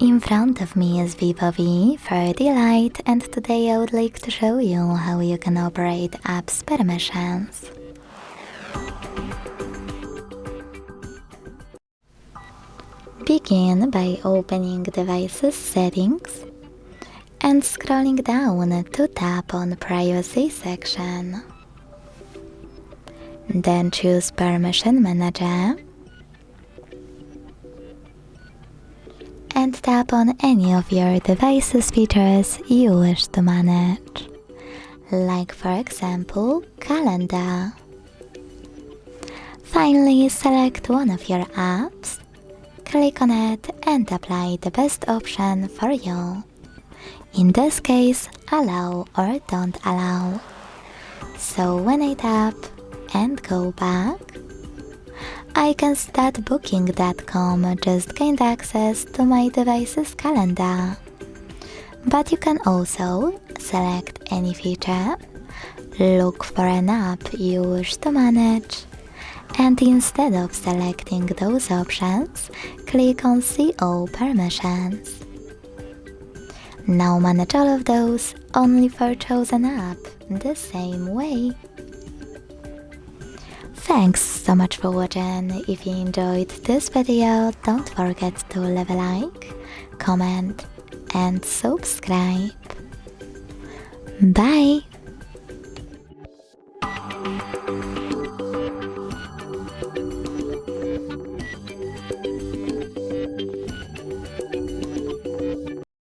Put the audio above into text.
In front of me is VIVO V40 Lite, and today I would like to show you how you can operate apps permissions. Begin by opening Devices Settings and scrolling down to tap on Privacy section. Then choose Permission Manager and tap on any of your device's features you wish to manage, like for example, Calendar. Finally, select one of your apps, click on it and apply the best option for you. In this case, allow or don't allow. So when I tap and go back, I can see that Booking.com just gained access to my device's calendar. But you can also select any feature, look for an app you wish to manage, and instead of selecting those options, click on CO Permissions. Now manage all of those only for chosen app the same way. Thanks so much for watching. If you enjoyed this video, don't forget to leave a like, comment and subscribe. Bye!